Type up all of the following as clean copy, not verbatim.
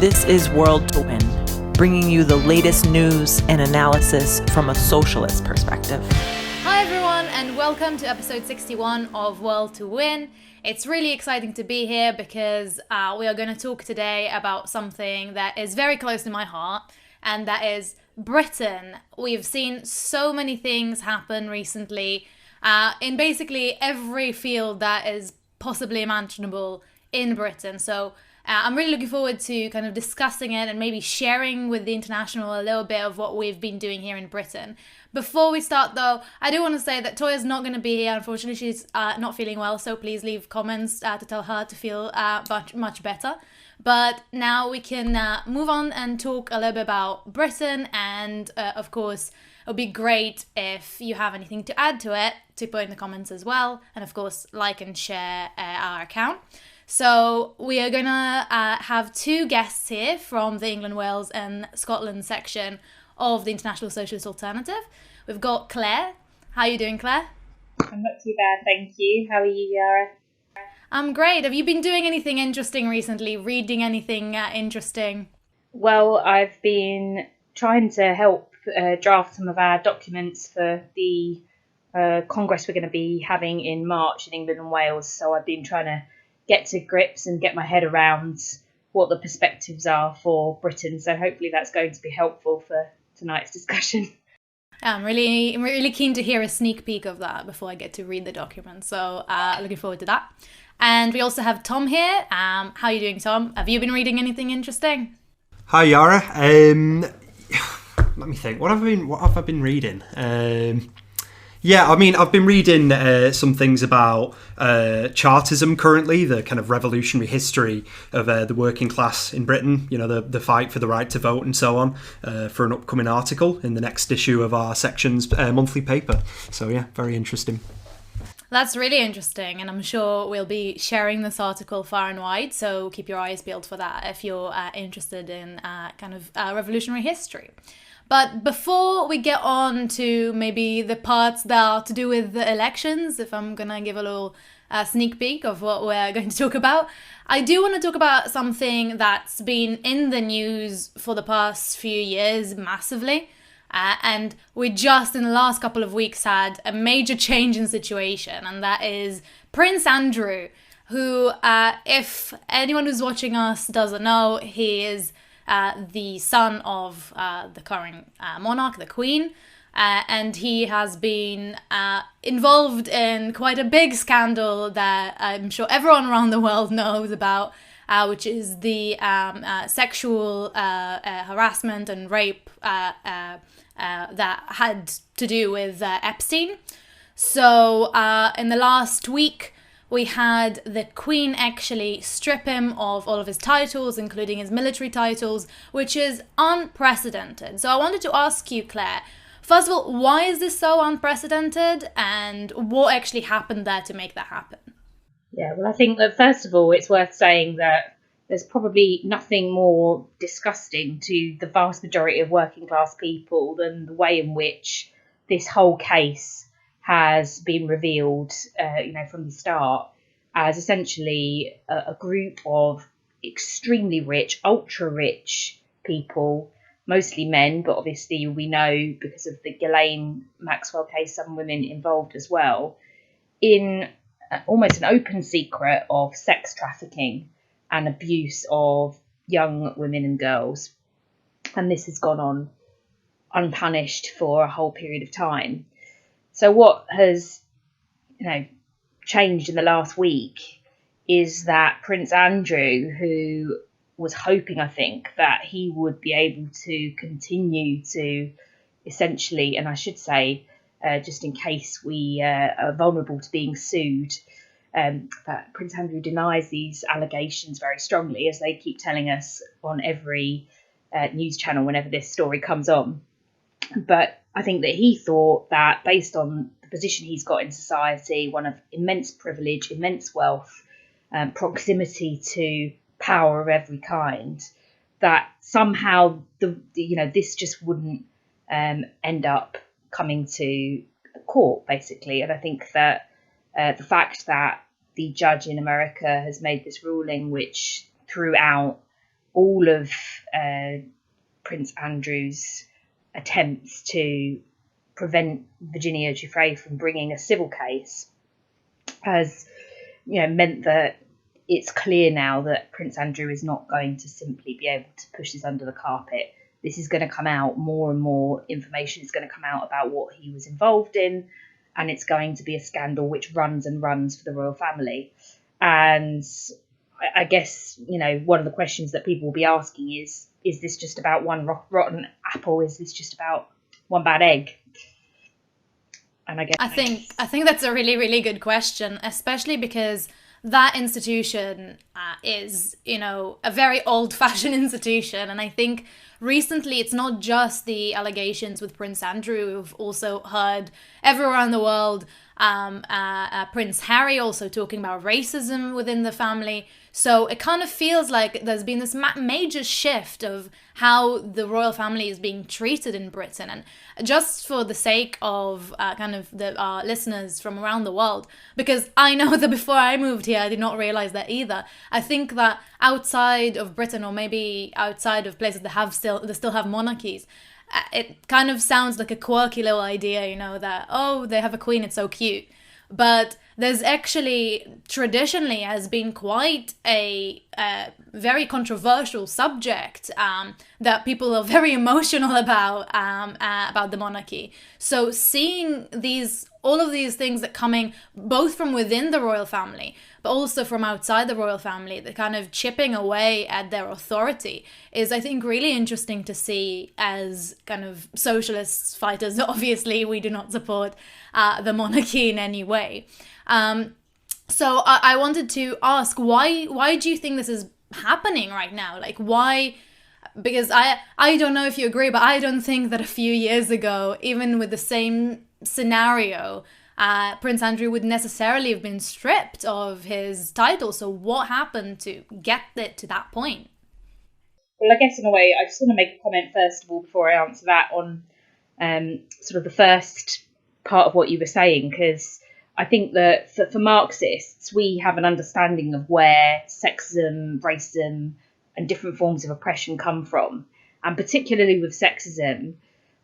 This is World to Win, bringing you the latest news and analysis from a socialist perspective. Hi everyone, and welcome to episode 61 of World to Win. It's really exciting to be here because we are going to talk today about something that is very close to my heart, and that is Britain. We've seen so many things happen recently in basically every field that is possibly imaginable in Britain. So I'm really looking forward to kind of discussing it and maybe sharing with the international a little bit of what we've been doing here in Britain. Before we start though, I do want to say that Toya's not going to be here. Unfortunately, she's not feeling well, so please leave comments to tell her to feel much better. But now we can move on and talk a little bit about Britain, and of course, it would be great if you have anything to add to it to put in the comments as well, and of course, like and share our account. So we are going to have two guests here from the England, Wales and Scotland section of the International Socialist Alternative. We've got Claire. How are you doing, Claire? I'm not too bad, thank you. How are you, Yaara? I'm great. Have you been doing anything interesting recently? Reading anything interesting? Well, I've been trying to help draft some of our documents for the Congress we're going to be having in March in England and Wales. So I've been trying to get to grips and get my head around what the perspectives are for Britain. So hopefully that's going to be helpful for tonight's discussion. I'm really keen to hear a sneak peek of that before I get to read the document. So looking forward to that. And we also have Tom here. How are you doing, Tom? Have you been reading anything interesting? Hi, Yaara. Let me think. What have I been reading? I've been reading some things about Chartism currently, the kind of revolutionary history of the working class in Britain, you know, the fight for the right to vote and so on, for an upcoming article in the next issue of our section's monthly paper. So, yeah, very interesting. That's really interesting, and I'm sure we'll be sharing this article far and wide, so keep your eyes peeled for that if you're interested in revolutionary history. But before we get on to maybe the parts that are to do with the elections, if I'm going to give a little sneak peek of what we're going to talk about, I do want to talk about something that's been in the news for the past few years massively. And we just in the last couple of weeks had a major change in situation, and that is Prince Andrew, who, if anyone who's watching us doesn't know, he is the son of the current monarch, the Queen, and he has been involved in quite a big scandal that I'm sure everyone around the world knows about, which is the sexual harassment and rape that had to do with Epstein. So in the last week, we had the Queen actually strip him of all of his titles, including his military titles, which is unprecedented. So I wanted to ask you, Claire, first of all, why is this so unprecedented, and what actually happened there to make that happen? Yeah, well, I think that first of all, it's worth saying that there's probably nothing more disgusting to the vast majority of working class people than the way in which this whole case has been revealed, from the start, as essentially a group of extremely rich, ultra rich people, mostly men, but obviously we know because of the Ghislaine Maxwell case, some women involved as well, in almost an open secret of sex trafficking and abuse of young women and girls. And this has gone on unpunished for a whole period of time. So what has, changed in the last week is that Prince Andrew, who was hoping, I think, that he would be able to continue to essentially, and I should say, just in case we are vulnerable to being sued, that Prince Andrew denies these allegations very strongly, as they keep telling us on every news channel whenever this story comes on. But I think that he thought that based on the position he's got in society, one of immense privilege, immense wealth, proximity to power of every kind, that somehow this just wouldn't end up coming to court, basically. And I think that the fact that the judge in America has made this ruling, which threw out all of Prince Andrew's attempts to prevent Virginia Giuffre from bringing a civil case has, meant that it's clear now that Prince Andrew is not going to simply be able to push this under the carpet. This is going to come out, more and more information is going to come out about what he was involved in, and it's going to be a scandal which runs and runs for the royal family. And I guess, one of the questions that people will be asking is this just about one rotten apple? Is this just about one bad egg? And I think that's a really, really good question, especially because that institution is, a very old-fashioned institution. And I think recently it's not just the allegations with Prince Andrew. We've also heard everywhere around the world Prince Harry also talking about racism within the family. So it kind of feels like there's been this major shift of how the royal family is being treated in Britain. And just for the sake of our listeners from around the world, because I know that before I moved here, I did not realize that either. I think that outside of Britain, or maybe outside of places that still have monarchies, it kind of sounds like a quirky little idea, that, oh, they have a queen, it's so cute. But there's actually traditionally has been quite a very controversial subject that people are very emotional about the monarchy. So seeing all of these things that coming both from within the royal family, but also from outside the royal family, the kind of chipping away at their authority is, I think, really interesting to see as kind of socialist fighters. Obviously, we do not support the monarchy in any way. So I wanted to ask, why do you think this is happening right now? Like, why? Because I don't know if you agree, but I don't think that a few years ago, even with the same scenario, Prince Andrew would necessarily have been stripped of his title. So what happened to get it to that point? Well, I guess in a way, I just want to make a comment first of all before I answer that on sort of the first part of what you were saying, because I think that for Marxists, we have an understanding of where sexism, racism, and different forms of oppression come from. And particularly with sexism,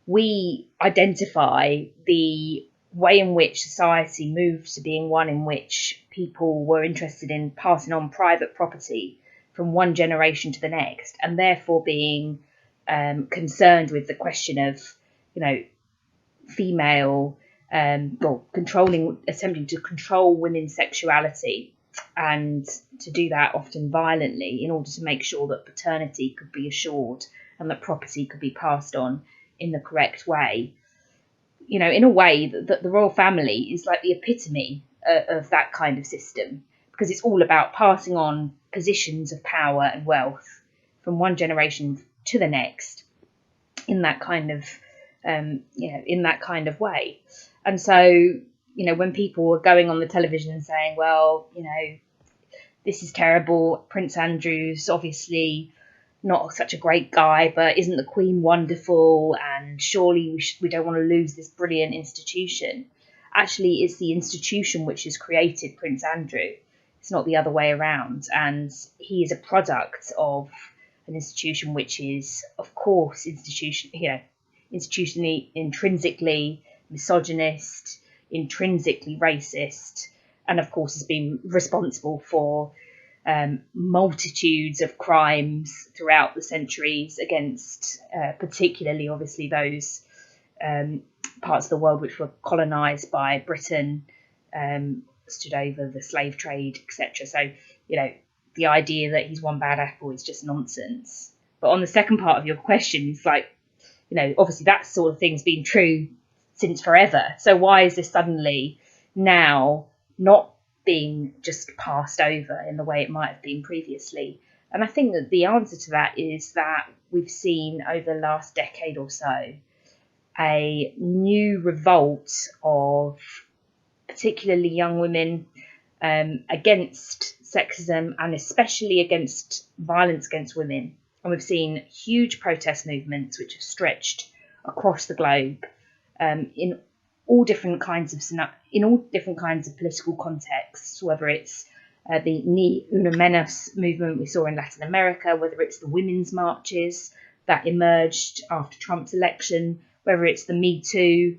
we identify the way in which society moved to being one in which people were interested in passing on private property from one generation to the next, and therefore being concerned with the question of, female, attempting to control women's sexuality, and to do that often violently in order to make sure that paternity could be assured and that property could be passed on in the correct way. In a way that the royal family is like the epitome of that kind of system, because it's all about passing on positions of power and wealth from one generation to the next in that kind of way. And so, when people were going on the television and saying, well, this is terrible, Prince Andrew's obviously not such a great guy, but isn't the Queen wonderful? And surely we don't want to lose this brilliant institution. Actually, it's the institution which has created Prince Andrew. It's not the other way around. And he is a product of an institution which is, of course, institutionally, intrinsically misogynist, intrinsically racist, and of course has been responsible for multitudes of crimes throughout the centuries against particularly, obviously, those parts of the world which were colonised by Britain, stood over the slave trade, etc. So, the idea that he's one bad apple is just nonsense. But on the second part of your question, it's like, obviously that sort of thing's been true since forever. So why is this suddenly now not being just passed over in the way it might have been previously? And I think that the answer to that is that we've seen over the last decade or so a new revolt of particularly young women against sexism and especially against violence against women. And we've seen huge protest movements which have stretched across the globe in all different kinds of political contexts, whether it's the Ni Una Menos movement we saw in Latin America, whether it's the women's marches that emerged after Trump's election, whether it's the Me Too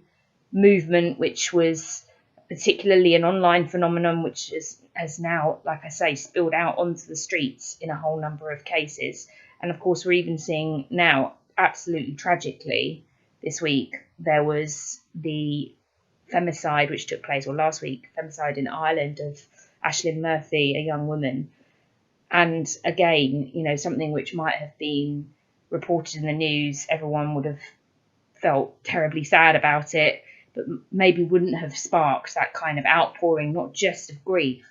movement, which was particularly an online phenomenon, which has now, like I say, spilled out onto the streets in a whole number of cases. And of course, we're even seeing now, absolutely tragically, this week, there was the femicide which took place, or last week, femicide in Ireland of Ashling Murphy, a young woman. And again, something which might have been reported in the news, everyone would have felt terribly sad about it, but maybe wouldn't have sparked that kind of outpouring, not just of grief,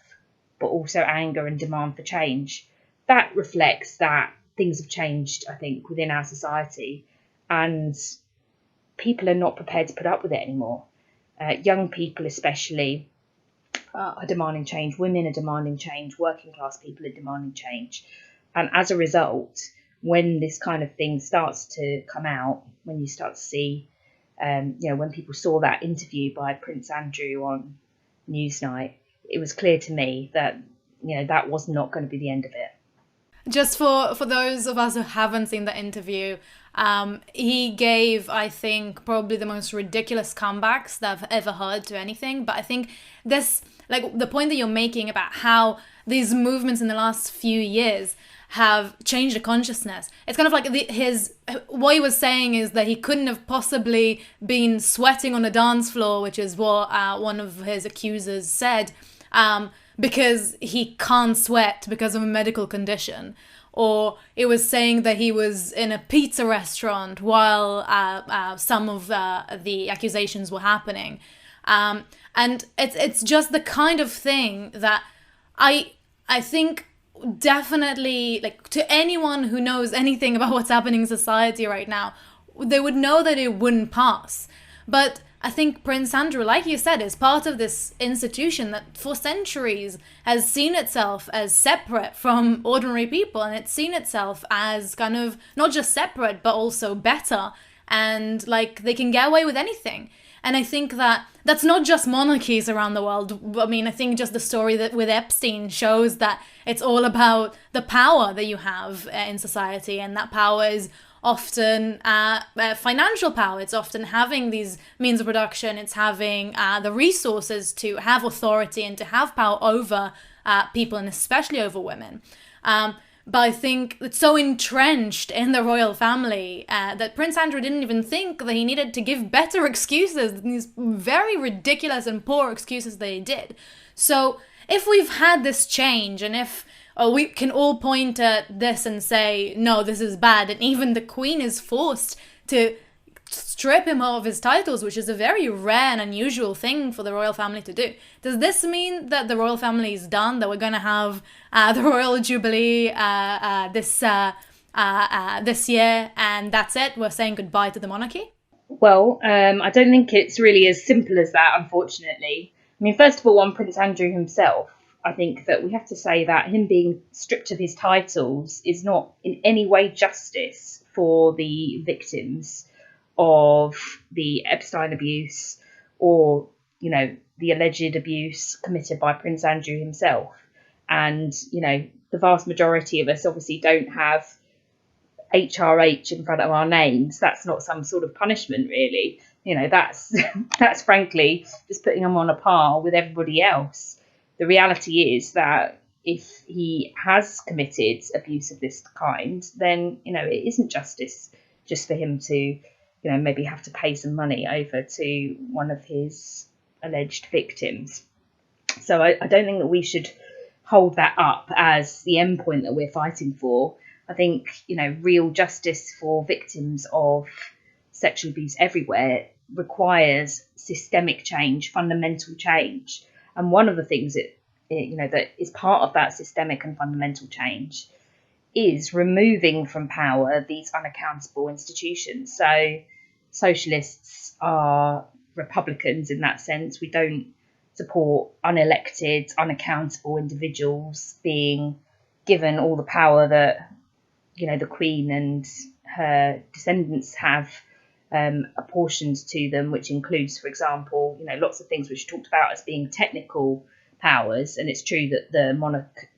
but also anger and demand for change. That reflects that things have changed, I think, within our society, and people are not prepared to put up with it anymore. Young people especially are demanding change. Women are demanding change. Working class people are demanding change. And as a result, when this kind of thing starts to come out, when you start to see, when people saw that interview by Prince Andrew on Newsnight, it was clear to me that, that was not going to be the end of it. Just for those of us who haven't seen the interview, he gave, I think, probably the most ridiculous comebacks that I've ever heard to anything. But I think this, like the point that you're making about how these movements in the last few years have changed the consciousness. It's kind of like what he was saying is that he couldn't have possibly been sweating on a dance floor, which is what one of his accusers said, because he can't sweat because of a medical condition. Or it was saying that he was in a pizza restaurant while some of the accusations were happening. And it's just the kind of thing that I think definitely, like, to anyone who knows anything about what's happening in society right now, they would know that it wouldn't pass. But I think Prince Andrew, like you said, is part of this institution that for centuries has seen itself as separate from ordinary people, and it's seen itself as kind of not just separate but also better, and like they can get away with anything. And I think that's not just monarchies around the world. I mean, I think just the story that with Epstein shows that it's all about the power that you have in society, and that power is often financial power. It's often having these means of production. It's having the resources to have authority and to have power over people, and especially over women. But I think it's so entrenched in the royal family that Prince Andrew didn't even think that he needed to give better excuses than these very ridiculous and poor excuses that he did. So if we've had this change, and if we can all point at this and say, no, this is bad, and even the Queen is forced to strip him of his titles, which is a very rare and unusual thing for the royal family to do. Does this mean that the royal family is done, that we're going to have the royal jubilee this year, and that's it? We're saying goodbye to the monarchy? Well, I don't think it's really as simple as that, unfortunately. I mean, first of all, on Prince Andrew himself, I think that we have to say that him being stripped of his titles is not in any way justice for the victims of the Epstein abuse, or, the alleged abuse committed by Prince Andrew himself. And, the vast majority of us obviously don't have HRH in front of our names. That's not some sort of punishment, really. That's frankly just putting him on a par with everybody else. The reality is that if he has committed abuse of this kind, then, it isn't justice just for him to, maybe have to pay some money over to one of his alleged victims. So I don't think that we should hold that up as the end point that we're fighting for. I think, real justice for victims of sexual abuse everywhere requires systemic change, fundamental change. And one of the things that is part of that systemic and fundamental change is removing from power these unaccountable institutions. So socialists are Republicans in that sense. We don't support unelected, unaccountable individuals being given all the power that, the Queen and her descendants have apportioned to them, which includes, for example, lots of things which are talked about as being technical, powers, and it's true that the monarch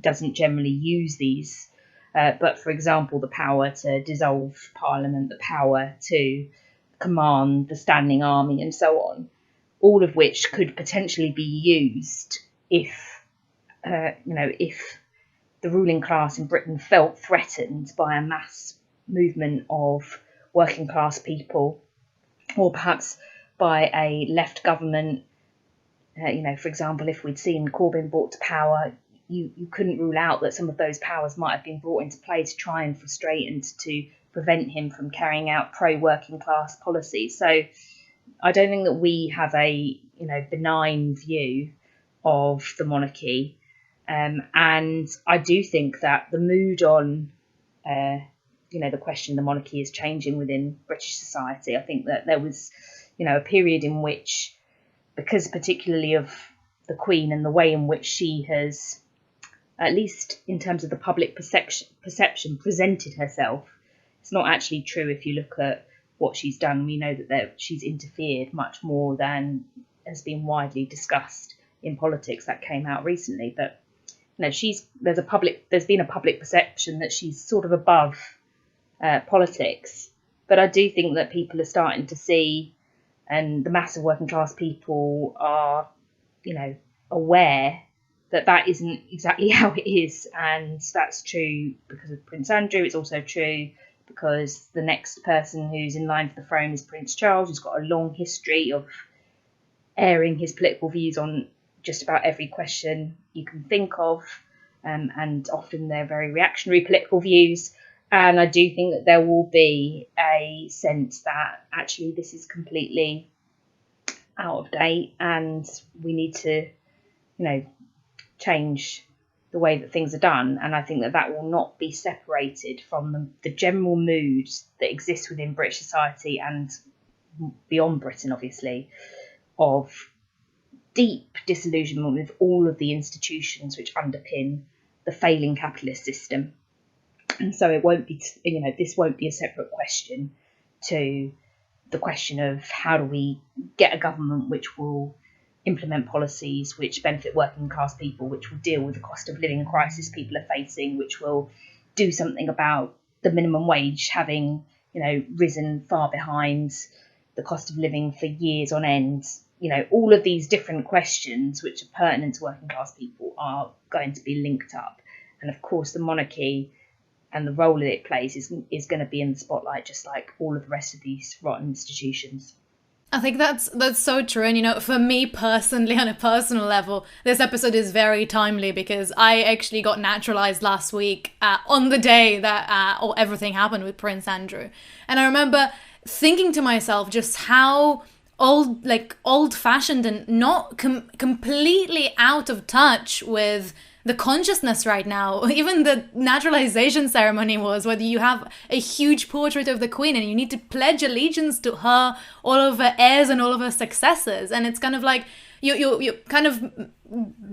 doesn't generally use these. But, for example, the power to dissolve Parliament, the power to command the standing army, and so on, all of which could potentially be used if the ruling class in Britain felt threatened by a mass movement of working class people, or perhaps by a left government. For example, if we'd seen Corbyn brought to power, you couldn't rule out that some of those powers might have been brought into play to try and frustrate and to prevent him from carrying out pro-working class policies. So I don't think that we have a benign view of the monarchy, and I do think that the mood on the question of the monarchy is changing within British society. I think that there was a period in which, because particularly of the Queen and the way in which she has, at least in terms of the public perception, presented herself. It's not actually true if you look at what she's done. We know that she's interfered much more than has been widely discussed in politics. That came out recently. But there's been a public perception that she's sort of above politics. But I do think that people are starting to see, and the mass of working class people are, aware that isn't exactly how it is. And that's true because of Prince Andrew. It's also true because the next person who's in line for the throne is Prince Charles, who's got a long history of airing his political views on just about every question you can think of, and often they're very reactionary political views. And I do think that there will be a sense that actually this is completely out of date and we need to, change the way that things are done. And I think that will not be separated from the general mood that exists within British society and beyond Britain, obviously, of deep disillusionment with all of the institutions which underpin the failing capitalist system. And so it won't be, this won't be a separate question to the question of how do we get a government which will implement policies which benefit working class people, which will deal with the cost of living crisis people are facing, which will do something about the minimum wage having, risen far behind the cost of living for years on end. All of these different questions which are pertinent to working class people are going to be linked up. And of course, the monarchy and the role that it plays is going to be in the spotlight, just like all of the rest of these rotten institutions. I think that's so true. And, for me personally, on a personal level, this episode is very timely because I actually got naturalized last week on the day that everything happened with Prince Andrew. And I remember thinking to myself just how old-fashioned and not completely out of touch with the consciousness right now. Even the naturalization ceremony was whether you have a huge portrait of the Queen and you need to pledge allegiance to her, all of her heirs and all of her successors. And it's kind of like you're kind of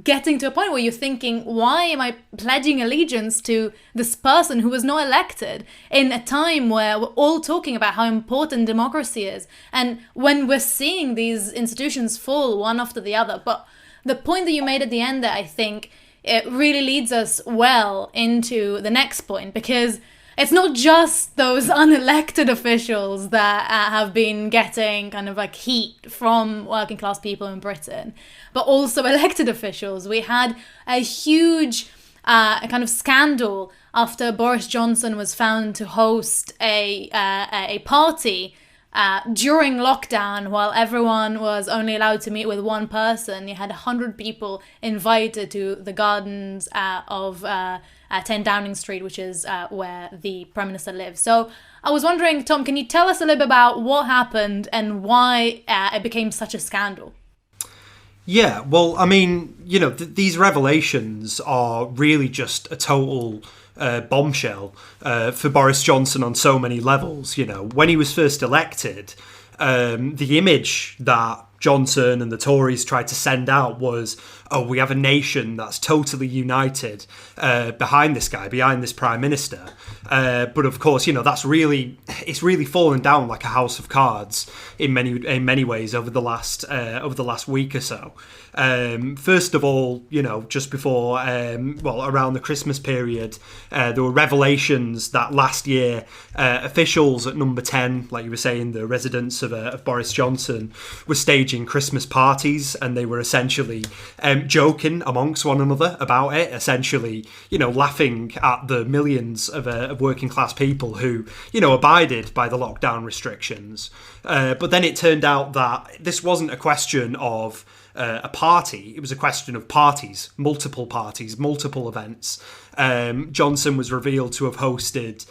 getting to a point where you're thinking, why am I pledging allegiance to this person who was not elected in a time where we're all talking about how important democracy is, and when we're seeing these institutions fall one after the other? But the point that you made at the end there, I think, it really leads us well into the next point, because it's not just those unelected officials that have been getting kind of like heat from working class people in Britain, but also elected officials. We had a huge kind of scandal after Boris Johnson was found to host a party during lockdown, while everyone was only allowed to meet with one person. You had 100 people invited to the gardens of 10 Downing Street, which is where the Prime Minister lives. So I was wondering, Tom, can you tell us a little bit about what happened and why it became such a scandal? Yeah, well, I mean, these revelations are really just a total bombshell for Boris Johnson on so many levels. When he was first elected, the image that Johnson and the Tories tried to send out was, oh, we have a nation that's totally united behind this guy, behind this prime minister. But of course, it's really fallen down like a house of cards in many ways over the last week or so. First of all, just before, around the Christmas period, there were revelations that last year officials at Number 10, like you were saying, the residents of Boris Johnson, were staging Christmas parties, and they were essentially joking amongst one another about it, essentially, laughing at the millions of working class people who, abided by the lockdown restrictions. But then it turned out that this wasn't a question of a party, it was a question of parties, multiple events. Johnson was revealed to have hosted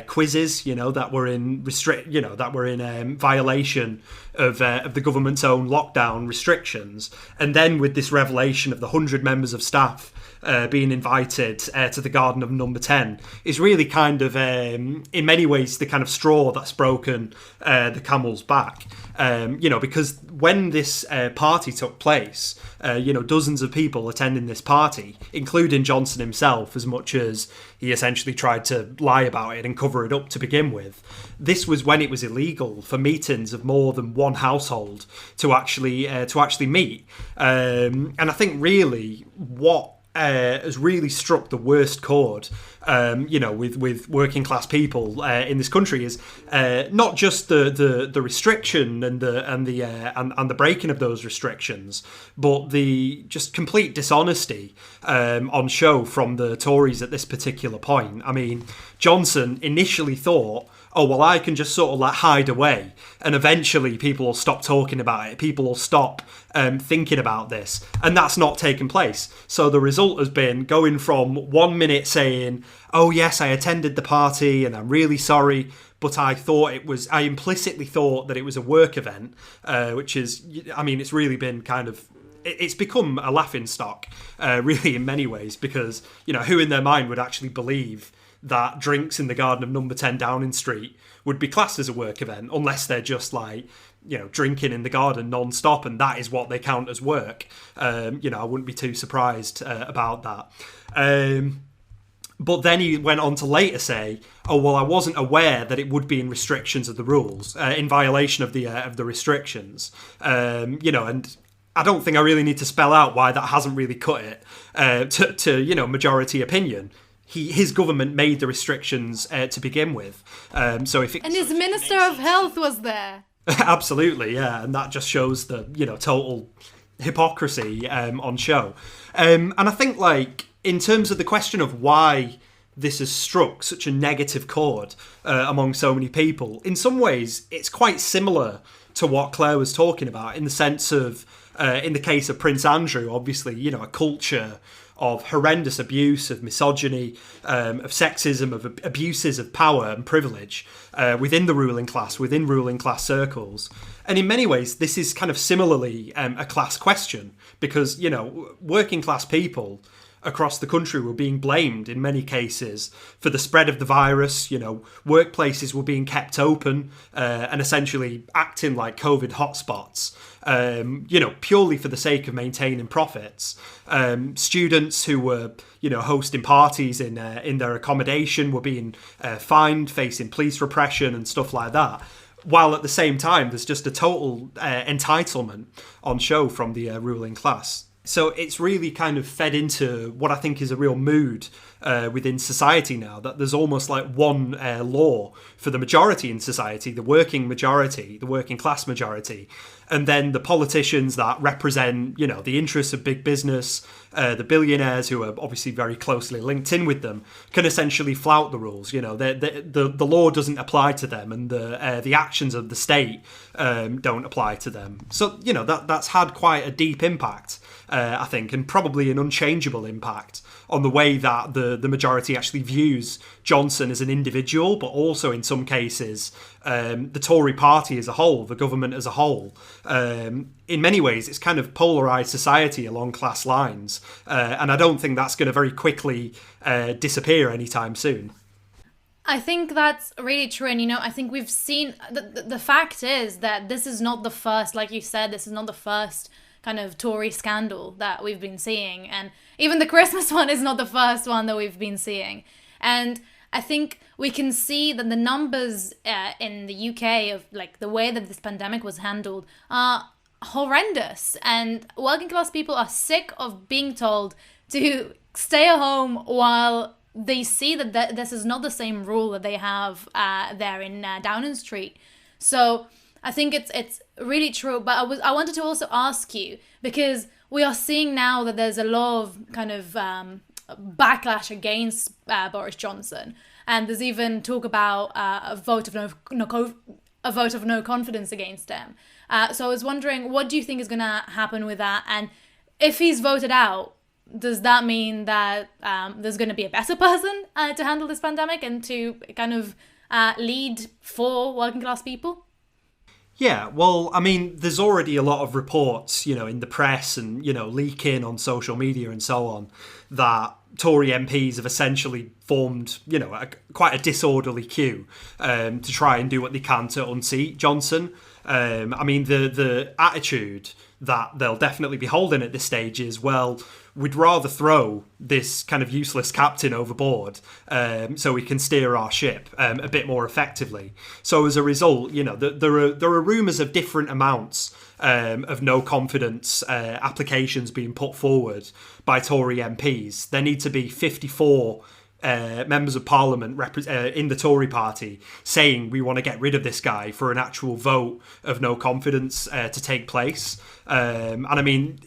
quizzes, that were in violation of the government's own lockdown restrictions. And then with this revelation of the 100 members of staff being invited to the garden of Number 10 is really kind of, in many ways, the kind of straw that's broken the camel's back. Because when this party took place, dozens of people attending this party, including Johnson himself, as much as he essentially tried to lie about it and cover it up to begin with. This was when it was illegal for meetings of more than one household to actually meet. And I think really what has really struck the worst chord, with working class people in this country is not just the restriction and the breaking of those restrictions, but the just complete dishonesty on show from the Tories at this particular point. I mean, Johnson initially thought, oh, well, I can just sort of hide away and eventually people will stop talking about it. People will stop thinking about this. And that's not taken place. So the result has been going from 1 minute saying, oh, yes, I attended the party and I'm really sorry, but I implicitly thought that it was a work event, which is, it's really been kind of, it's become a laughingstock, really, in many ways, because, who in their mind would actually believe that drinks in the garden of Number 10 Downing Street would be classed as a work event, unless they're just drinking in the garden non-stop, and that is what they count as work. I wouldn't be too surprised about that. But then he went on to later say, oh, well, I wasn't aware that it would be in restrictions of the rules, in violation of the restrictions. And I don't think I really need to spell out why that hasn't really cut it to majority opinion. His government made the restrictions to begin with. And his Minister of Health was there. Absolutely, yeah, and that just shows the total hypocrisy on show. And I think in terms of the question of why this has struck such a negative chord among so many people, in some ways it's quite similar to what Claire was talking about, in the sense of, in the case of Prince Andrew, obviously, a culture of horrendous abuse, of misogyny, of sexism, of abuses of power and privilege within the ruling class, within ruling class circles. And in many ways, this is kind of similarly a class question, because, working class people across the country were being blamed in many cases for the spread of the virus. Workplaces were being kept open and essentially acting like COVID hotspots, purely for the sake of maintaining profits. Students who were, hosting parties in their accommodation were being fined, facing police repression and stuff like that. While at the same time, there's just a total entitlement on show from the ruling class. So it's really kind of fed into what I think is a real mood within society now, that there's almost like one law for the majority in society, the working majority, the working class majority. And then the politicians that represent, the interests of big business, the billionaires who are obviously very closely linked in with them, can essentially flout the rules. The law doesn't apply to them, and the actions of the state don't apply to them. So, that's had quite a deep impact, I think, and probably an unchangeable impact on the way that the majority actually views Johnson as an individual, but also in some cases the Tory party as a whole, the government as a whole. In many ways, it's kind of polarised society along class lines, and I don't think that's going to very quickly disappear anytime soon. I think that's really true. And, I think we've seen, the fact is that this is not the first, like you said, this is not the first kind of Tory scandal that we've been seeing. And even the Christmas one is not the first one that we've been seeing. And I think we can see that the numbers in the UK of like the way that this pandemic was handled are horrendous. And working class people are sick of being told to stay at home while they see that this is not the same rule that they have there in Downing Street. So I think it's really true. But I wanted to also ask you, because we are seeing now that there's a lot of kind of backlash against Boris Johnson, and there's even talk about a vote of no confidence against him. So I was wondering, what do you think is going to happen with that? And if he's voted out, does that mean that there's going to be a better person to handle this pandemic and to kind of lead for working class people? Yeah, well, I mean, there's already a lot of reports, in the press and, leaking on social media and so on, that Tory MPs have essentially formed, quite a disorderly queue to try and do what they can to unseat Johnson. I mean, the attitude that they'll definitely be holding at this stage is, well, we'd rather throw this kind of useless captain overboard so we can steer our ship a bit more effectively. So as a result, there are rumours of different amounts of no confidence applications being put forward by Tory MPs. There need to be 54 members of parliament in the Tory party saying we want to get rid of this guy for an actual vote of no confidence to take place. And I mean,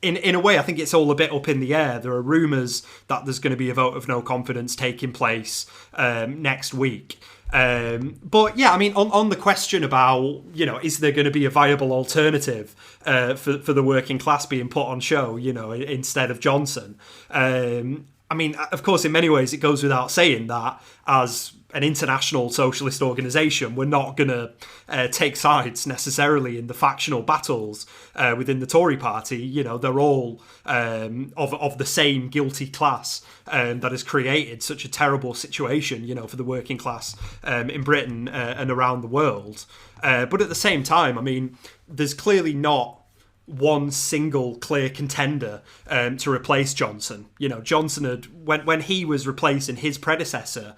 in a way, I think it's all a bit up in the air. There are rumours that there's going to be a vote of no confidence taking place next week. But yeah, I mean, on the question about, is there going to be a viable alternative for the working class being put on show, instead of Johnson? I mean, of course, in many ways, it goes without saying that as an international socialist organisation, we're not going to take sides necessarily in the factional battles within the Tory party. They're all of the same guilty class that has created such a terrible situation, for the working class in Britain and around the world. But at the same time, I mean, there's clearly not one single clear contender to replace Johnson. Johnson had, when he was replacing his predecessor,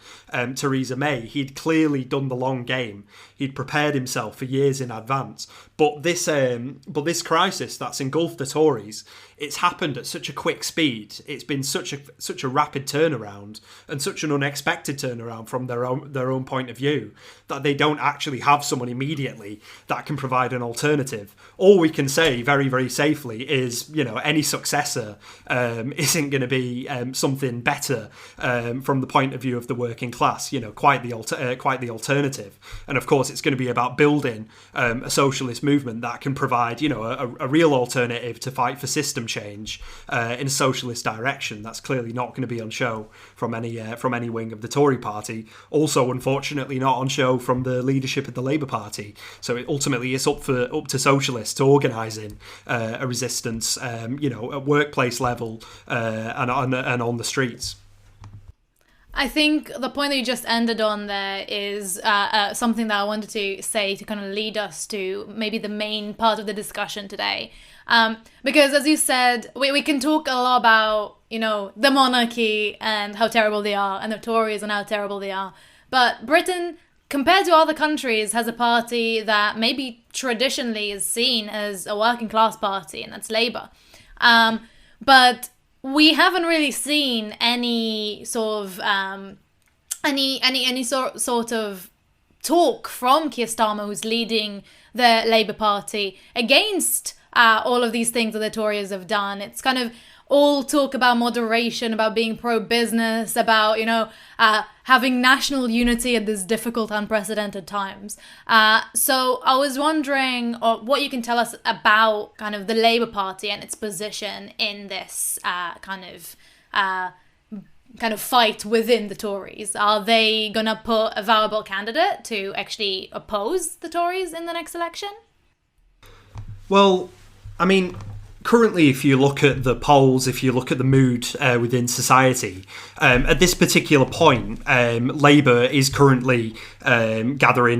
Theresa May, he'd clearly done the long game. He'd prepared himself for years in advance. But this crisis that's engulfed the Tories, it's happened at such a quick speed. It's been such a rapid turnaround and such an unexpected turnaround from their own point of view that they don't actually have someone immediately that can provide an alternative. All we can say very, very safely is, any successor isn't going to be something better from the point of view of the working class. Quite the alternative. And of course, it's going to be about building a socialist movement that can provide, a real alternative to fight for system change in a socialist direction. That's clearly not going to be on show from any wing of the Tory party. Also, unfortunately, not on show from the leadership of the Labour Party. So it ultimately is up to socialists organising a resistance, at workplace level and on the streets. I think the point that you just ended on there is something that I wanted to say to kind of lead us to maybe the main part of the discussion today. Because as you said, we can talk a lot about, the monarchy and how terrible they are, and the Tories and how terrible they are. But Britain, compared to other countries, has a party that maybe traditionally is seen as a working class party, and that's Labour. But we haven't really seen any sort of any sort of talk from Keir Starmer, who's leading the Labour Party, against all of these things that the Tories have done. It's kind of all talk about moderation, about being pro-business, about, having national unity at this difficult, unprecedented times. So I was wondering what you can tell us about kind of the Labour Party and its position in this kind of fight within the Tories. Are they going to put a viable candidate to actually oppose the Tories in the next election? Well, I mean, currently, if you look at the polls, if you look at the mood within society, at this particular point, Labour is currently gathering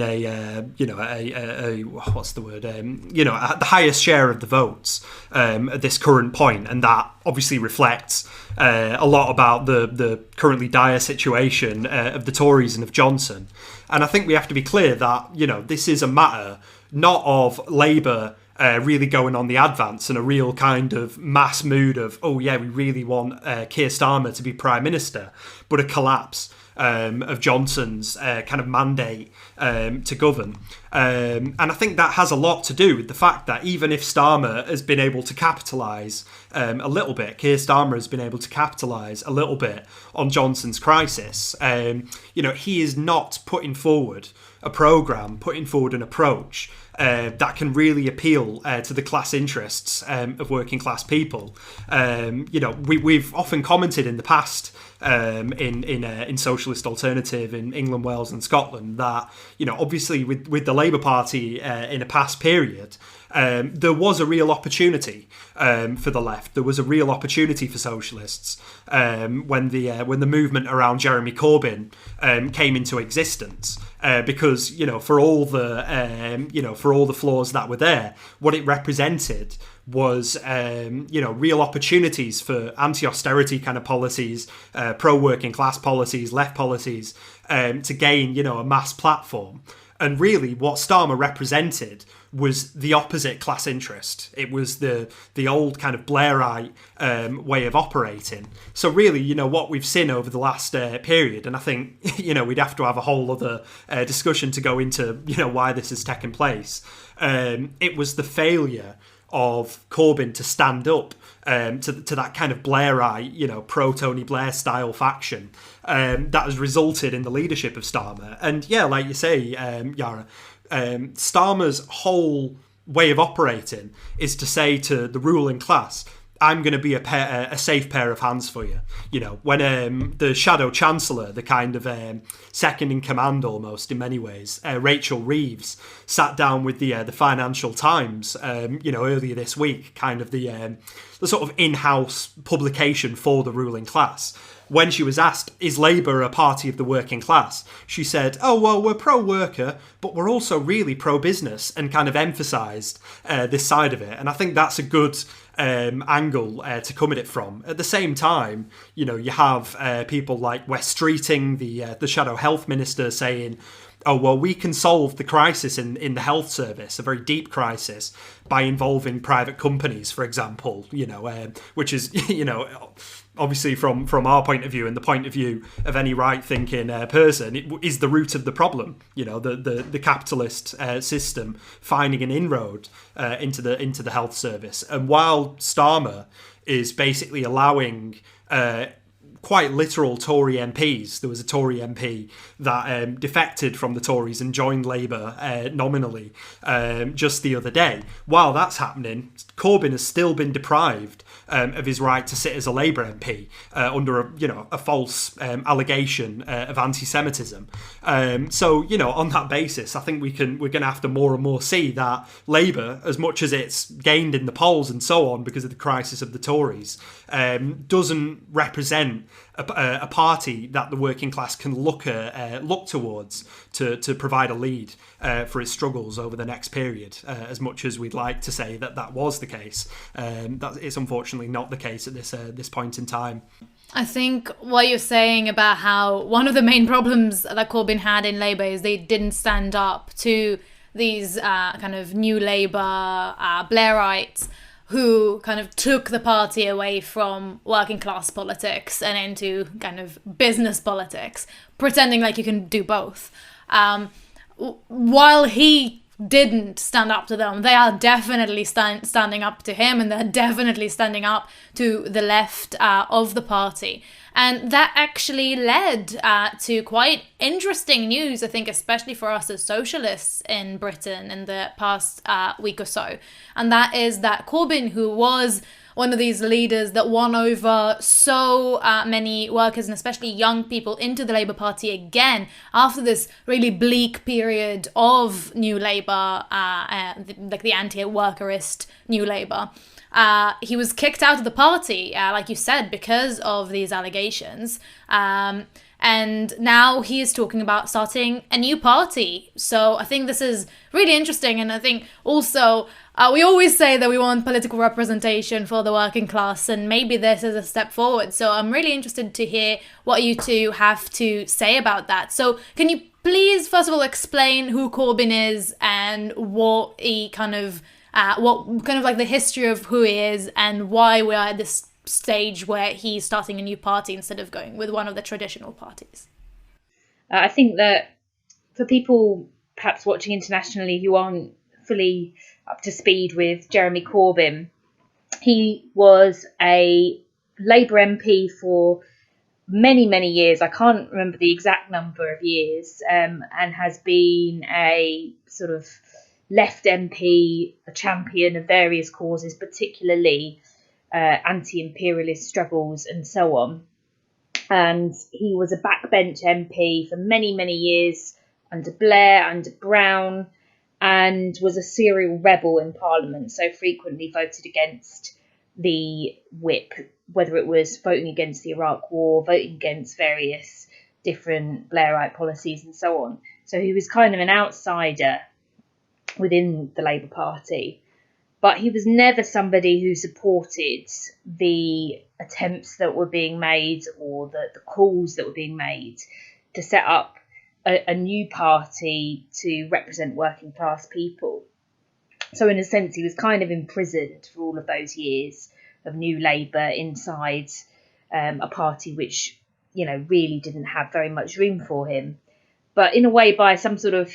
what's the word? The highest share of the votes at this current point, and that obviously reflects a lot about the currently dire situation of the Tories and of Johnson. And I think we have to be clear that, this is a matter not of Labour really going on the advance and a real kind of mass mood of, oh yeah, we really want Keir Starmer to be Prime Minister, but a collapse of Johnson's kind of mandate to govern. And I think that has a lot to do with the fact that even if Starmer has been able to capitalise a little bit, Keir Starmer has been able to capitalise a little bit on Johnson's crisis, he is not putting forward a programme, putting forward an approach that can really appeal to the class interests of working class people. We've often commented in the past in Socialist Alternative in England, Wales and Scotland that, obviously with the Labour Party in a past period, there was a real opportunity for the left. There was a real opportunity for socialists when the movement around Jeremy Corbyn came into existence, because for all the flaws that were there, what it represented was real opportunities for anti-austerity kind of policies, pro-working class policies, left policies, to gain a mass platform. And really what Starmer represented was the opposite class interest. It was the old kind of Blairite way of operating. So really, what we've seen over the last period, and I think, we'd have to have a whole other discussion to go into, why this has taken place. It was the failure of Corbyn to stand up to that kind of Blairite, pro-Tony Blair style faction that has resulted in the leadership of Starmer. And yeah, like you say, Yaara, Starmer's whole way of operating is to say to the ruling class, I'm going to be a safe pair of hands for you. When the Shadow Chancellor, the kind of second in command almost in many ways, Rachel Reeves, sat down with the Financial Times, earlier this week, kind of the sort of in-house publication for the ruling class. When she was asked, is Labour a party of the working class? She said, oh, well, we're pro-worker, but we're also really pro-business, and kind of emphasised this side of it. And I think that's a good angle to come at it from. At the same time, you have people like Wes Streeting, the Shadow Health Minister, saying, oh, well, we can solve the crisis in the health service, a very deep crisis, by involving private companies, for example, which is, obviously from our point of view and the point of view of any right-thinking person, it is the root of the problem. The capitalist system finding an inroad into the health service. And while Starmer is basically allowing quite literal Tory MPs. There was a Tory MP that defected from the Tories and joined Labour nominally just the other day. While that's happening, Corbyn has still been deprived of his right to sit as a Labour MP under a false allegation of anti-Semitism. So on that basis, I think we're going to have to more and more see that Labour, as much as it's gained in the polls and so on because of the crisis of the Tories, doesn't represent a party that the working class can look towards to provide a lead for its struggles over the next period. As much as we'd like to say that was the case, that is unfortunately not the case at this point in time. I think what you're saying about how one of the main problems that Corbyn had in Labour is they didn't stand up to these kind of new Labour Blairites who kind of took the party away from working class politics and into kind of business politics, pretending like you can do both. While he didn't stand up to them, they are definitely standing up to him, and they're definitely standing up to the left of the party. And that actually led to quite interesting news, I think, especially for us as socialists in Britain in the past week or so. And that is that Corbyn, who was one of these leaders that won over so many workers and especially young people into the Labour Party again after this really bleak period of New Labour, like the anti-workerist New Labour, he was kicked out of the party, like you said, because of these allegations. And now he is talking about starting a new party. So I think this is really interesting. And I think also we always say that we want political representation for the working class, and maybe this is a step forward. So I'm really interested to hear what you two have to say about that. So can you please, first of all, explain who Corbyn is and what he kind of like the history of who he is and why we are at this stage where he's starting a new party instead of going with one of the traditional parties? I think that for people perhaps watching internationally who aren't fully up to speed with Jeremy Corbyn, he was a Labour MP for many, many years. I can't remember the exact number of years, and has been a sort of left MP, a champion of various causes, particularly anti-imperialist struggles and so on. And he was a backbench MP for many, many years under Blair, under Brown, and was a serial rebel in Parliament, so frequently voted against the whip, whether it was voting against the Iraq War, voting against various different Blairite policies and so on. So he was kind of an outsider within the Labour Party. But he was never somebody who supported the attempts that were being made or the calls that were being made to set up a new party to represent working class people. So in a sense, he was kind of imprisoned for all of those years of New Labour inside a party which, really didn't have very much room for him. But in a way, by some sort of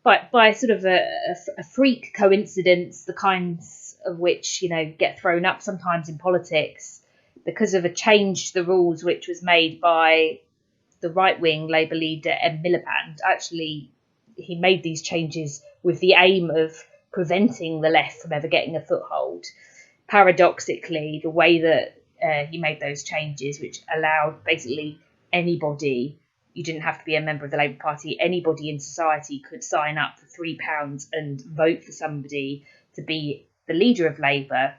by sort of a freak coincidence, the kinds of which, get thrown up sometimes in politics, because of a change to the rules which was made by the right-wing Labour leader, Ed Miliband. Actually, he made these changes with the aim of preventing the left from ever getting a foothold. Paradoxically, the way that he made those changes, which allowed basically anybody, you didn't have to be a member of the Labour Party, anybody in society could sign up for £3 and vote for somebody to be the leader of Labour.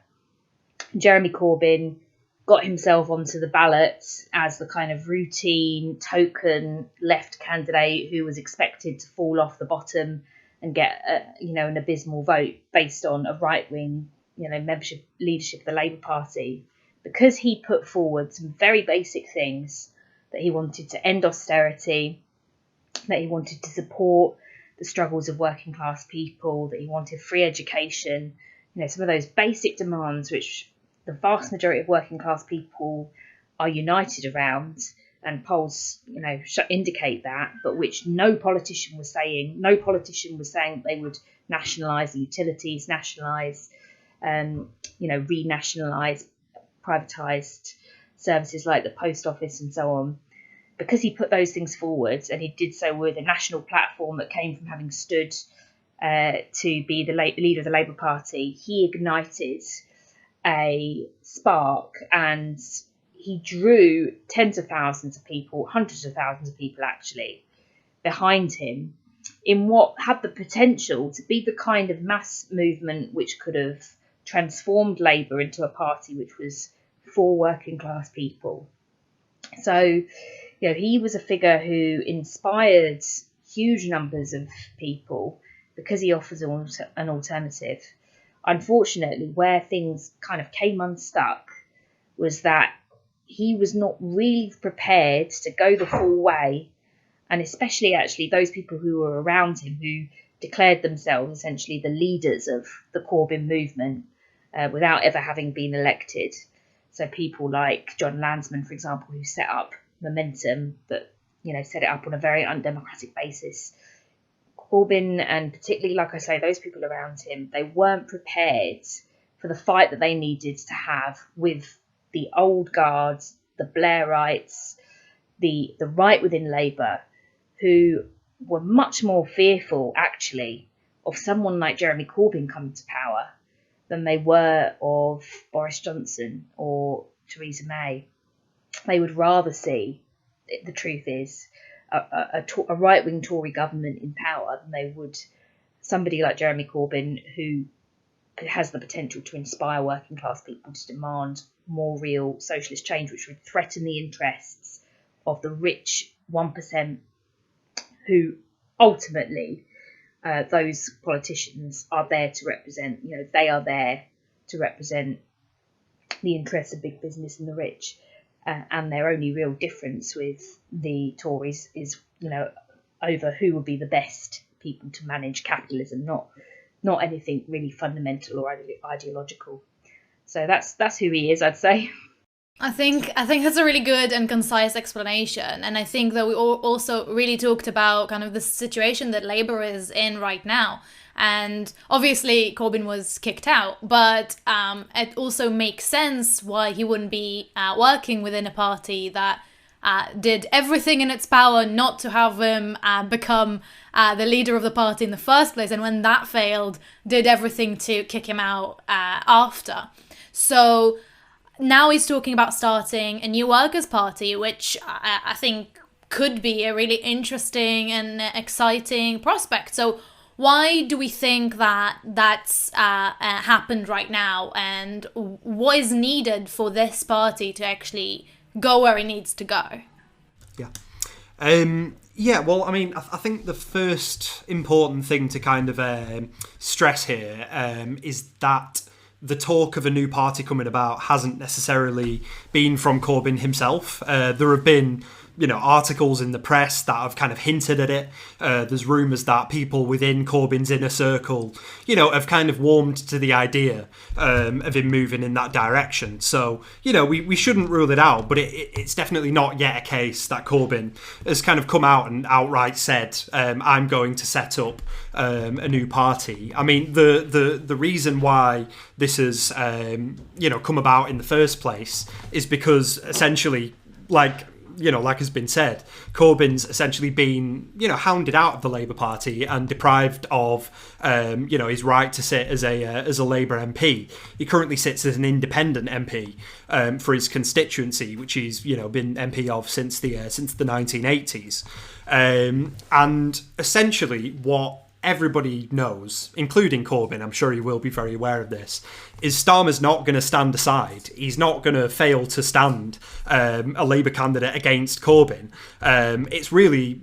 Jeremy Corbyn got himself onto the ballot as the kind of routine token left candidate who was expected to fall off the bottom and get an abysmal vote based on a right-wing membership leadership of the Labour Party, because he put forward some very basic things, that he wanted to end austerity, that he wanted to support the struggles of working class people, that he wanted free education, some of those basic demands which the vast majority of working class people are united around, and polls, indicate that, but which no politician was saying. No politician was saying they would nationalise the utilities, nationalise, renationalise privatised services like the post office and so on. Because he put those things forward, and he did so with a national platform that came from having stood to be the leader of the Labour Party, he ignited a spark, and he drew tens of thousands of people, hundreds of thousands of people actually, behind him in what had the potential to be the kind of mass movement which could have transformed Labour into a party which was for working class people. So, he was a figure who inspired huge numbers of people because he offers an alternative. Unfortunately, where things kind of came unstuck was that he was not really prepared to go the full way, and especially actually those people who were around him who declared themselves essentially the leaders of the Corbyn movement without ever having been elected. So people like John Landsman, for example, who set up Momentum, but set it up on a very undemocratic basis. Corbyn, and particularly, like I say, those people around him, they weren't prepared for the fight that they needed to have with the old guards, the Blairites, the right within Labour, who were much more fearful, actually, of someone like Jeremy Corbyn coming to power than they were of Boris Johnson or Theresa May. They would rather see, the truth is, a right-wing Tory government in power than they would somebody like Jeremy Corbyn, who has the potential to inspire working class people to demand more real socialist change, which would threaten the interests of the rich 1%, who ultimately those politicians are there to represent. They are there to represent the interests of big business and the rich, and their only real difference with the Tories is, over who would be the best people to manage capitalism, not anything really fundamental or ideological. So that's who he is, I'd say. I think that's a really good and concise explanation, and I think that we also really talked about kind of the situation that Labour is in right now. And obviously Corbyn was kicked out, but it also makes sense why he wouldn't be working within a party that did everything in its power not to have him become the leader of the party in the first place, and when that failed, did everything to kick him out after. So now he's talking about starting a new workers' party, which I think could be a really interesting and exciting prospect. So why do we think that that's happened right now, and what is needed for this party to actually go where it needs to go? Well, I mean, I think the first important thing to kind of stress here is that the talk of a new party coming about hasn't necessarily been from Corbyn himself. There have been, articles in the press that have kind of hinted at it. There's rumours that people within Corbyn's inner circle, have kind of warmed to the idea of him moving in that direction. So, we shouldn't rule it out, but it's definitely not yet a case that Corbyn has kind of come out and outright said, I'm going to set up a new party. I mean, the reason why this has, come about in the first place is because essentially, like has been said, Corbyn's essentially been, hounded out of the Labour Party and deprived of, his right to sit as a Labour MP. He currently sits as an independent MP for his constituency, which he's, been MP of since the 1980s. And essentially what everybody knows, including Corbyn, I'm sure he will be very aware of this, is Starmer's not going to stand aside. He's not going to fail to stand a Labour candidate against Corbyn. It's really,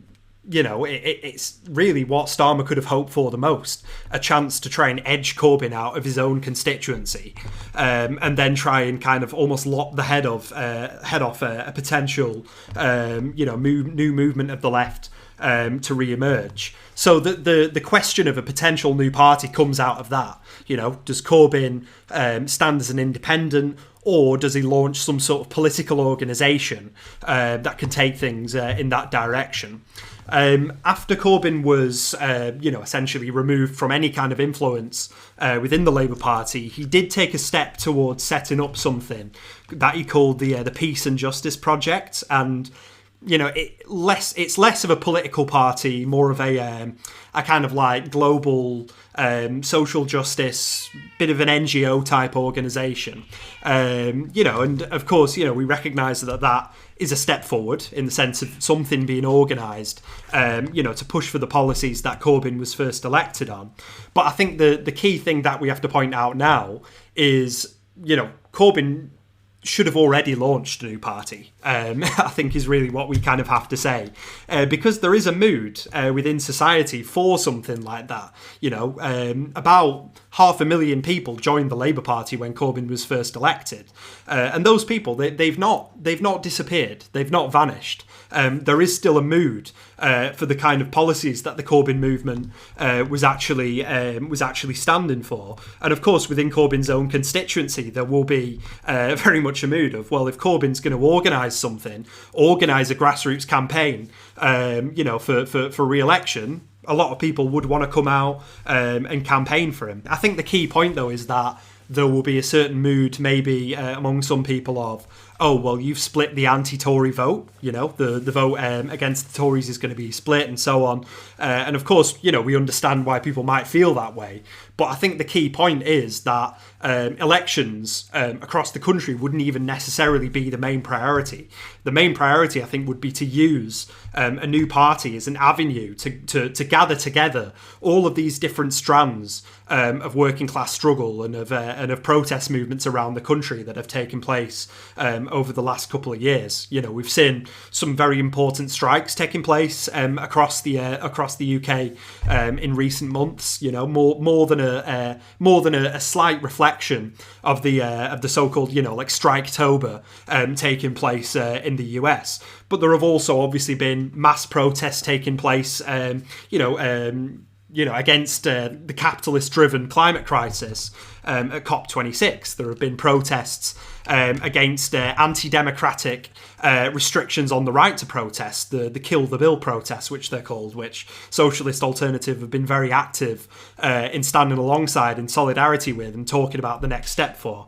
it's really what Starmer could have hoped for the most, a chance to try and edge Corbyn out of his own constituency, and then try and kind of almost lop the head off a potential, new movement of the left to re-emerge. So the question of a potential new party comes out of that. Does Corbyn stand as an independent, or does he launch some sort of political organisation that can take things in that direction? After Corbyn was, essentially removed from any kind of influence within the Labour Party, he did take a step towards setting up something that he called the Peace and Justice Project, and it's less of a political party, more of a kind of like global social justice, bit of an NGO type organisation. And of course, we recognise that is a step forward in the sense of something being organised, to push for the policies that Corbyn was first elected on. But I think the key thing that we have to point out now is, Corbyn should have already launched a new party, I think is really what we kind of have to say. Because there is a mood within society for something like that. About 500,000 people joined the Labour Party when Corbyn was first elected. And those people, they've not disappeared. They've not vanished. There is still a mood for the kind of policies that the Corbyn movement was actually standing for. And of course, within Corbyn's own constituency, there will be very much a mood of, well, if Corbyn's going to organise something, organise a grassroots campaign, for re-election, a lot of people would want to come out and campaign for him. I think the key point, though, is that there will be a certain mood maybe among some people of, oh, well, you've split the anti-Tory vote, the vote against the Tories is going to be split and so on. And of course, we understand why people might feel that way. But I think the key point is that elections across the country wouldn't even necessarily be the main priority. The main priority, I think, would be to use a new party as an avenue to gather together all of these different strands of working class struggle and of protest movements around the country that have taken place over the last couple of years. We've seen some very important strikes taking place across the UK in recent months. More than a slight reflection of the so-called like Striketober taking place in the US. But there have also obviously been mass protests taking place, against the capitalist-driven climate crisis at COP26. There have been protests against anti-democratic restrictions on the right to protest, the Kill the Bill protests, which they're called, which Socialist Alternative have been very active in standing alongside in solidarity with and talking about the next step for.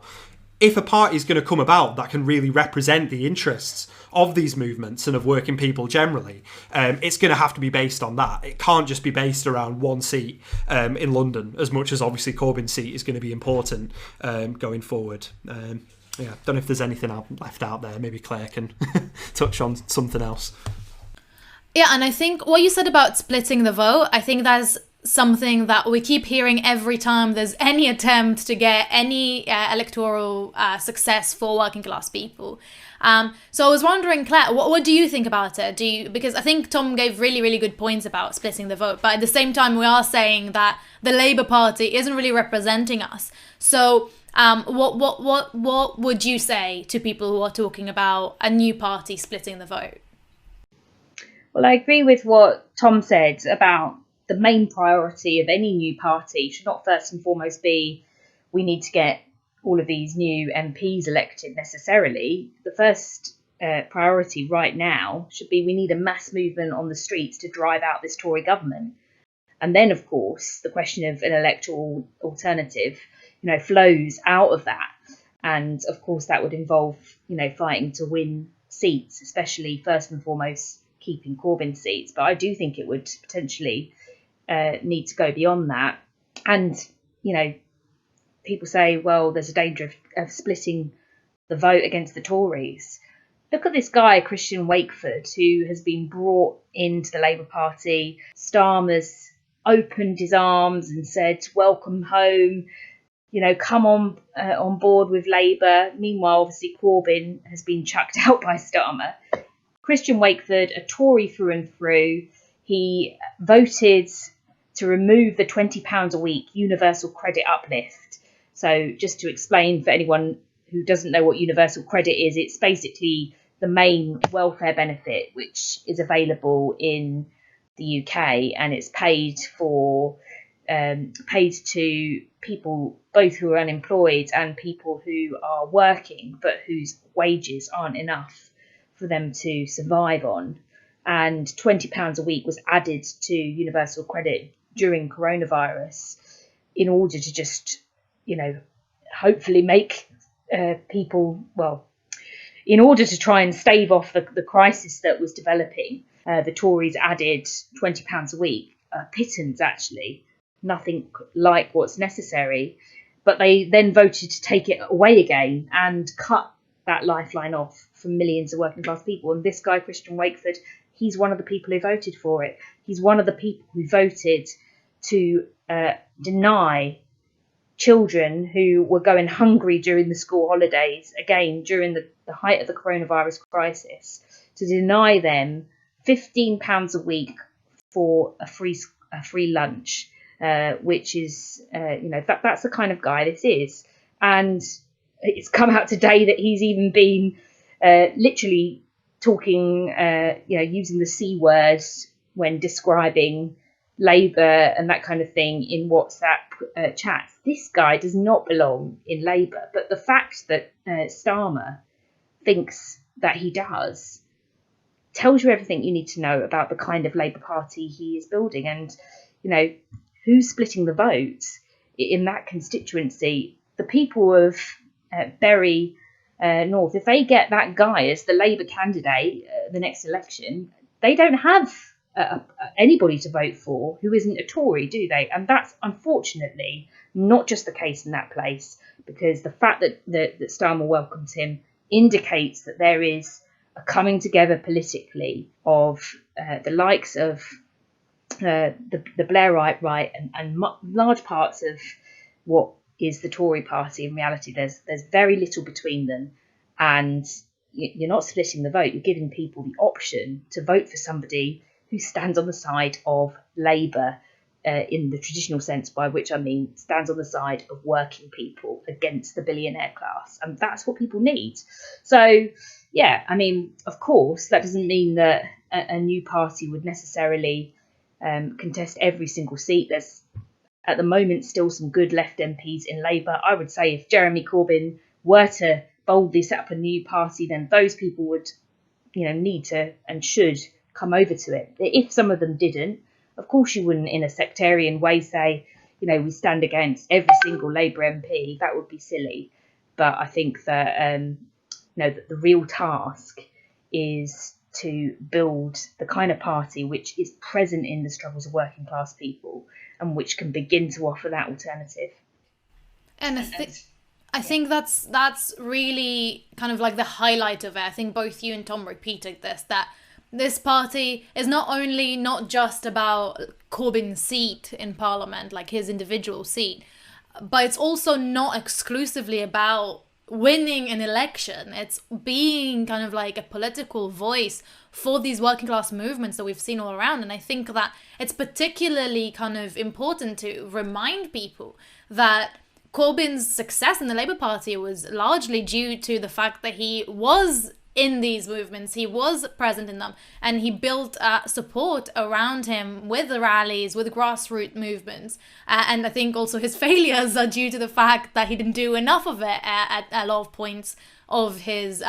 If a party is going to come about that can really represent the interests of these movements and of working people generally, it's going to have to be based on that. It can't just be based around one seat in London, as much as obviously Corbyn's seat is going to be important going forward. Don't know if there's anything I've left out there. Maybe Claire can touch on something else. Yeah, and I think what you said about splitting the vote, I think that's something that we keep hearing every time there's any attempt to get any electoral success for working class people. So I was wondering, Claire, what do you think about it? Because I think Tom gave really, really good points about splitting the vote, but at the same time we are saying that the Labour Party isn't really representing us. So what would you say to people who are talking about a new party splitting the vote? Well, I agree with what Tom said about the main priority of any new party should not first and foremost be we need to get all of these new MPs elected necessarily. The first priority right now should be we need a mass movement on the streets to drive out this Tory government. And then, of course, the question of an electoral alternative, flows out of that. And, of course, that would involve, fighting to win seats, especially first and foremost keeping Corbyn seats. But I do think it would potentially need to go beyond that. And, people say, well, there's a danger of splitting the vote against the Tories. Look at this guy, Christian Wakeford, who has been brought into the Labour Party. Starmer's opened his arms and said, welcome home, come on board with Labour. Meanwhile, obviously, Corbyn has been chucked out by Starmer. Christian Wakeford, a Tory through and through, he voted to remove the £20 a week universal credit uplift. So just to explain for anyone who doesn't know what universal credit is, it's basically the main welfare benefit which is available in the UK, and it's paid to people both who are unemployed and people who are working but whose wages aren't enough for them to survive on. And £20 a week was added to universal credit during coronavirus in order to just, hopefully make people, in order to try and stave off the crisis that was developing. The Tories added £20 a week, pittance actually, nothing like what's necessary. But they then voted to take it away again and cut that lifeline off from millions of working class people. And this guy, Christian Wakeford, he's one of the people who voted for it. He's one of the people who voted to deny children who were going hungry during the school holidays, again, during the height of the coronavirus crisis, to deny them £15 a week for a free lunch, which is, that's the kind of guy this is. And it's come out today that he's even been literally talking, using the C word when describing Labour and that kind of thing in WhatsApp chats. This guy does not belong in Labour. But the fact that Starmer thinks that he does tells you everything you need to know about the kind of Labour Party he is building. And, who's splitting the vote in that constituency? The people of Bury North, if they get that guy as the Labour candidate the next election, they don't have anybody to vote for who isn't a Tory, do they? And that's unfortunately not just the case in that place, because the fact that Starmer welcomes him indicates that there is a coming together politically of the likes of the Blairite right and large parts of what is the Tory party. In reality, there's very little between them, and you're not splitting the vote. You're giving people the option to vote for somebody who stands on the side of Labour in the traditional sense, by which I mean stands on the side of working people against the billionaire class. And that's what people need. So, yeah, I mean, of course, that doesn't mean that a new party would necessarily contest every single seat. There's, at the moment, still some good left MPs in Labour. I would say if Jeremy Corbyn were to boldly set up a new party, then those people would, need to and should come over to it. If some of them didn't, of course you wouldn't in a sectarian way say, we stand against every single Labour MP. That would be silly. But I think that, that the real task is to build the kind of party which is present in the struggles of working class people and which can begin to offer that alternative. And I think that's really kind of like the highlight of it. I think both you and Tom repeated this, that this party is not just about Corbyn's seat in Parliament, like his individual seat, but it's also not exclusively about winning an election. It's being kind of like a political voice for these working class movements that we've seen all around. And I think that it's particularly kind of important to remind people that Corbyn's success in the Labour Party was largely due to the fact that he was in these movements, he was present in them, and he built support around him with the rallies, with grassroots movements. And I think also his failures are due to the fact that he didn't do enough of it at a lot of points of his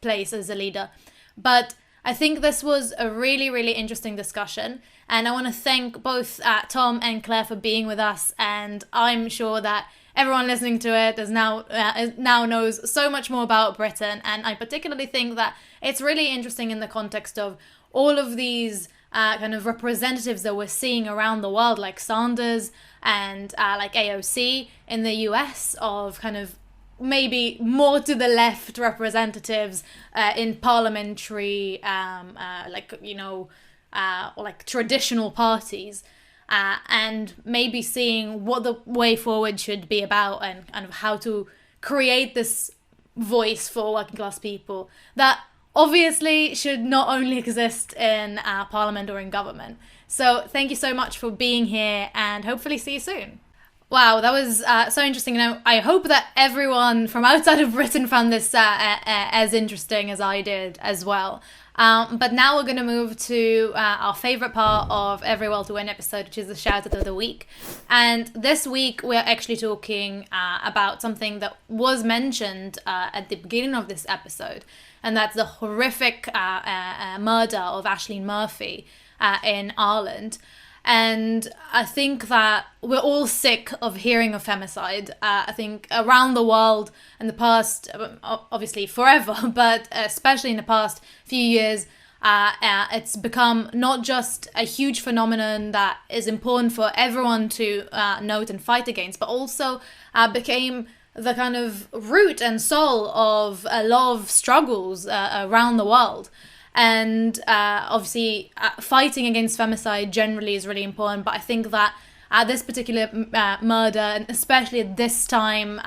place as a leader. But I think this was a really, really interesting discussion. And I want to thank both Tom and Claire for being with us. And I'm sure that everyone listening to it now knows so much more about Britain. And I particularly think that it's really interesting in the context of all of these kind of representatives that we're seeing around the world, like Sanders and like AOC in the US, of kind of maybe more to the left representatives in parliamentary, like traditional parties. And maybe seeing what the way forward should be about, and kind of how to create this voice for working class people that obviously should not only exist in Parliament or in government. So thank you so much for being here, and hopefully see you soon. Wow, that was so interesting. Now, I hope that everyone from outside of Britain found this as interesting as I did as well. But now we're going to move to our favourite part of every Well to Win episode, which is the shout out of the week. And this week we're actually talking about something that was mentioned at the beginning of this episode, and that's the horrific murder of Ashling Murphy in Ireland. And I think that we're all sick of hearing of femicide. I think around the world in the past, obviously forever, but especially in the past few years, it's become not just a huge phenomenon that is important for everyone to note and fight against, but also became the kind of root and soul of a lot of struggles around the world. And obviously, fighting against femicide generally is really important. But I think that this particular murder, and especially at this time,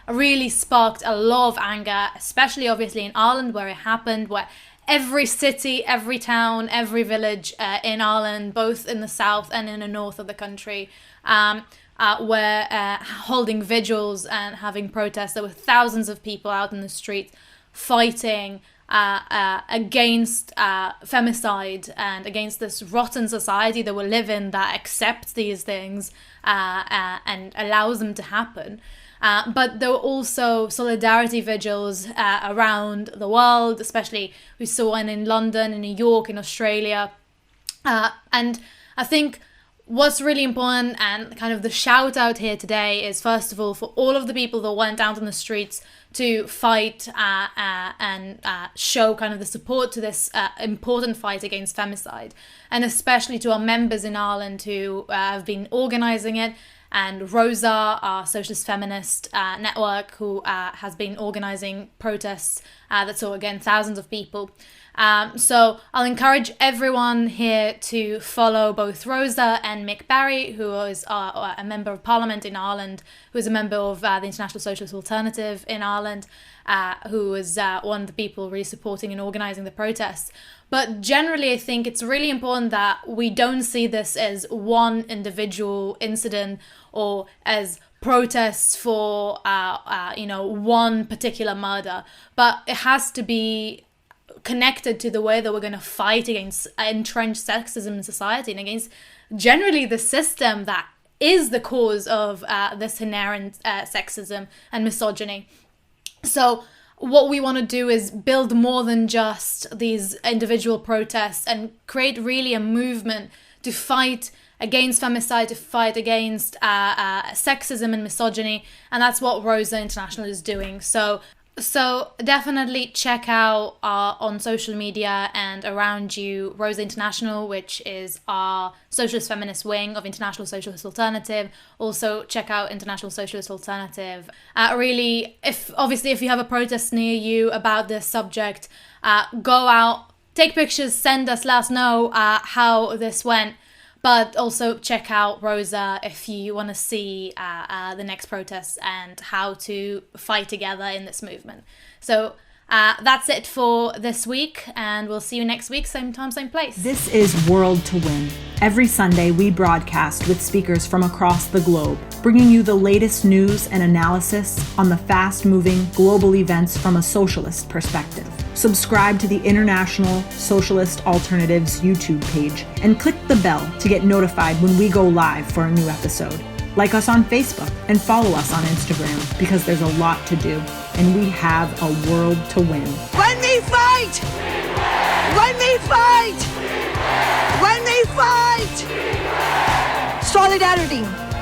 really sparked a lot of anger, especially obviously in Ireland where it happened, where every city, every town, every village in Ireland, both in the south and in the north of the country, were holding vigils and having protests. There were thousands of people out in the streets fighting against femicide and against this rotten society that we live in that accepts these things and allows them to happen. But there were also solidarity vigils around the world, especially we saw one in London, in New York, in Australia. And I think what's really important, and kind of the shout out here today, is first of all for all of the people that went out on the streets to fight and show kind of the support to this important fight against femicide, and especially to our members in Ireland who have been organising it, and Rosa, our socialist feminist network, who has been organising protests that saw, again, thousands of people. So I'll encourage everyone here to follow both Rosa and Mick Barry, who is a member of Parliament in Ireland, who is a member of the International Socialist Alternative in Ireland, who is one of the people really supporting and organising the protests. But generally, I think it's really important that we don't see this as one individual incident or as protests for, one particular murder, but it has to be connected to the way that we're going to fight against entrenched sexism in society and against generally the system that is the cause of this inherent sexism and misogyny. So what we want to do is build more than just these individual protests and create really a movement to fight against femicide, to fight against sexism and misogyny, and that's what Rosa International is doing. So definitely check out on social media and around you Rosa International, which is our socialist feminist wing of International Socialist Alternative. Also check out International Socialist Alternative. Really, if you have a protest near you about this subject, go out, take pictures, send us, let us know how this went. But also check out Rosa if you want to see the next protests and how to fight together in this movement. So that's it for this week, and we'll see you next week, same time, same place. This is World to Win. Every Sunday, we broadcast with speakers from across the globe, bringing you the latest news and analysis on the fast-moving global events from a socialist perspective. Subscribe to the International Socialist Alternatives YouTube page and click the bell to get notified when we go live for a new episode. Like us on Facebook and follow us on Instagram, because there's a lot to do and we have a world to win. When we fight! When we fight! When we fight! Solidarity!